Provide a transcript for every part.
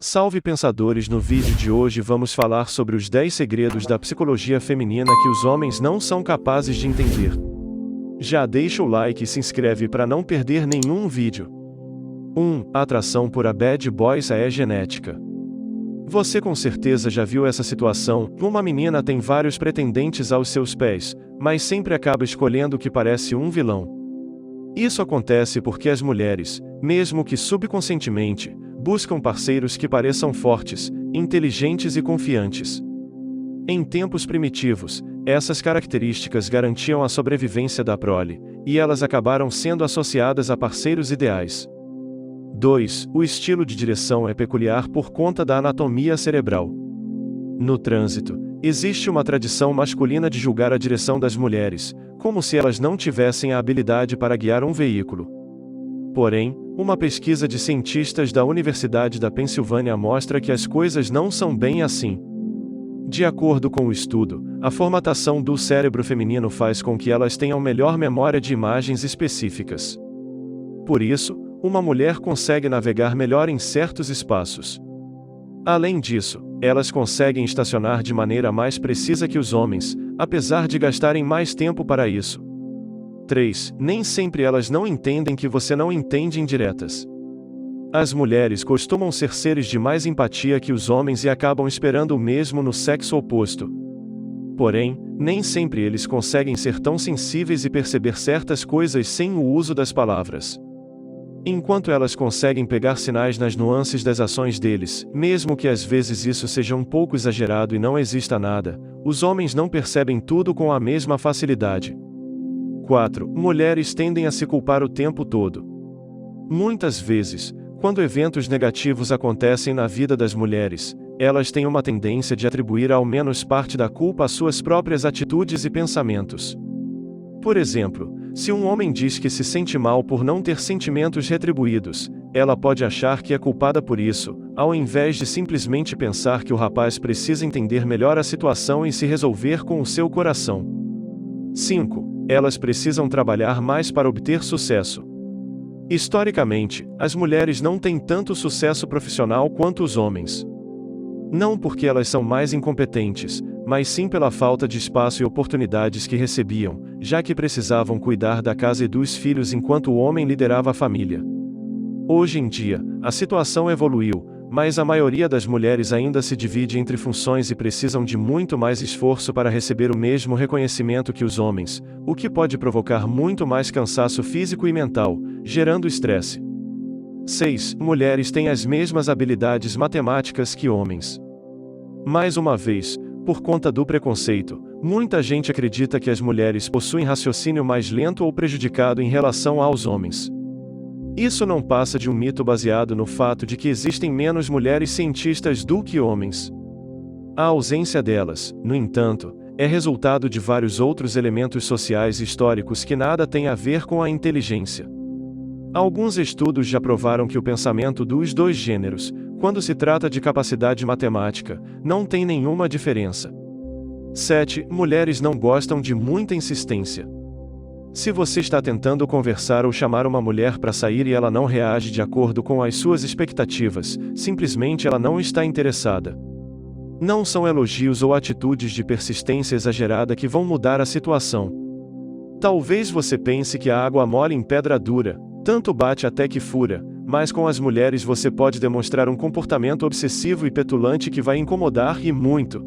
Salve pensadores, no vídeo de hoje vamos falar sobre os 10 segredos da psicologia feminina que os homens não são capazes de entender. Já deixa o like e se inscreve para não perder nenhum vídeo. 1. A atração por a bad boys é genética. Você com certeza já viu essa situação: uma menina tem vários pretendentes aos seus pés, mas sempre acaba escolhendo o que parece um vilão. Isso acontece porque as mulheres, mesmo que subconscientemente, buscam parceiros que pareçam fortes, inteligentes e confiantes. Em tempos primitivos, essas características garantiam a sobrevivência da prole, e elas acabaram sendo associadas a parceiros ideais. 2. O estilo de direção é peculiar por conta da anatomia cerebral. No trânsito, existe uma tradição masculina de julgar a direção das mulheres, como se elas não tivessem a habilidade para guiar um veículo. Porém, uma pesquisa de cientistas da Universidade da Pensilvânia mostra que as coisas não são bem assim. De acordo com o estudo, a formatação do cérebro feminino faz com que elas tenham melhor memória de imagens específicas. Por isso, uma mulher consegue navegar melhor em certos espaços. Além disso, elas conseguem estacionar de maneira mais precisa que os homens, apesar de gastarem mais tempo para isso. 3. Nem sempre elas não entendem que você não entende indiretas. As mulheres costumam ser seres de mais empatia que os homens e acabam esperando o mesmo no sexo oposto. Porém, nem sempre eles conseguem ser tão sensíveis e perceber certas coisas sem o uso das palavras. Enquanto elas conseguem pegar sinais nas nuances das ações deles, mesmo que às vezes isso seja um pouco exagerado e não exista nada, os homens não percebem tudo com a mesma facilidade. 4. Mulheres tendem a se culpar o tempo todo. Muitas vezes, quando eventos negativos acontecem na vida das mulheres, elas têm uma tendência de atribuir ao menos parte da culpa às suas próprias atitudes e pensamentos. Por exemplo, se um homem diz que se sente mal por não ter sentimentos retribuídos, ela pode achar que é culpada por isso, ao invés de simplesmente pensar que o rapaz precisa entender melhor a situação e se resolver com o seu coração. 5. Elas precisam trabalhar mais para obter sucesso. Historicamente, as mulheres não têm tanto sucesso profissional quanto os homens. Não porque elas são mais incompetentes, mas sim pela falta de espaço e oportunidades que recebiam, já que precisavam cuidar da casa e dos filhos enquanto o homem liderava a família. Hoje em dia, a situação evoluiu, mas a maioria das mulheres ainda se divide entre funções e precisam de muito mais esforço para receber o mesmo reconhecimento que os homens, o que pode provocar muito mais cansaço físico e mental, gerando estresse. 6. Mulheres têm as mesmas habilidades matemáticas que homens. Mais uma vez, por conta do preconceito, muita gente acredita que as mulheres possuem raciocínio mais lento ou prejudicado em relação aos homens. Isso não passa de um mito baseado no fato de que existem menos mulheres cientistas do que homens. A ausência delas, no entanto, é resultado de vários outros elementos sociais e históricos que nada têm a ver com a inteligência. Alguns estudos já provaram que o pensamento dos dois gêneros, quando se trata de capacidade matemática, não tem nenhuma diferença. 7. Mulheres não gostam de muita insistência. Se você está tentando conversar ou chamar uma mulher para sair e ela não reage de acordo com as suas expectativas, simplesmente ela não está interessada. Não são elogios ou atitudes de persistência exagerada que vão mudar a situação. Talvez você pense que a água mole em pedra dura, tanto bate até que fura, mas com as mulheres você pode demonstrar um comportamento obsessivo e petulante que vai incomodar e muito.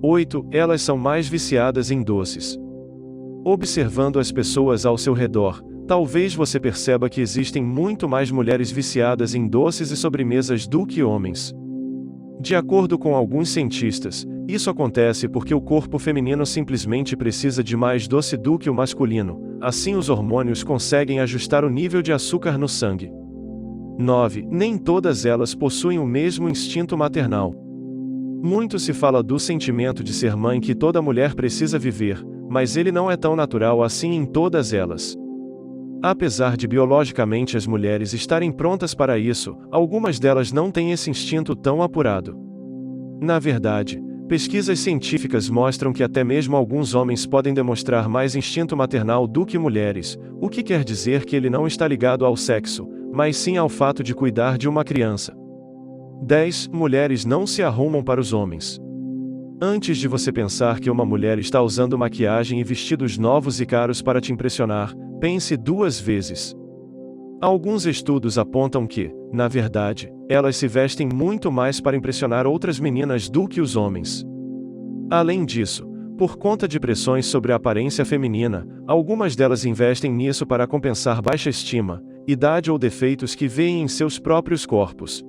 8. Elas são mais viciadas em doces. Observando as pessoas ao seu redor, talvez você perceba que existem muito mais mulheres viciadas em doces e sobremesas do que homens. De acordo com alguns cientistas, isso acontece porque o corpo feminino simplesmente precisa de mais doce do que o masculino, assim os hormônios conseguem ajustar o nível de açúcar no sangue. 9. Nem todas elas possuem o mesmo instinto maternal. Muito se fala do sentimento de ser mãe que toda mulher precisa viver, mas ele não é tão natural assim em todas elas. Apesar de biologicamente as mulheres estarem prontas para isso, algumas delas não têm esse instinto tão apurado. Na verdade, pesquisas científicas mostram que até mesmo alguns homens podem demonstrar mais instinto maternal do que mulheres, o que quer dizer que ele não está ligado ao sexo, mas sim ao fato de cuidar de uma criança. 10. Mulheres não se arrumam para os homens. Antes de você pensar que uma mulher está usando maquiagem e vestidos novos e caros para te impressionar, pense 2 vezes. Alguns estudos apontam que, na verdade, elas se vestem muito mais para impressionar outras meninas do que os homens. Além disso, por conta de pressões sobre a aparência feminina, algumas delas investem nisso para compensar baixa estima, idade ou defeitos que veem em seus próprios corpos.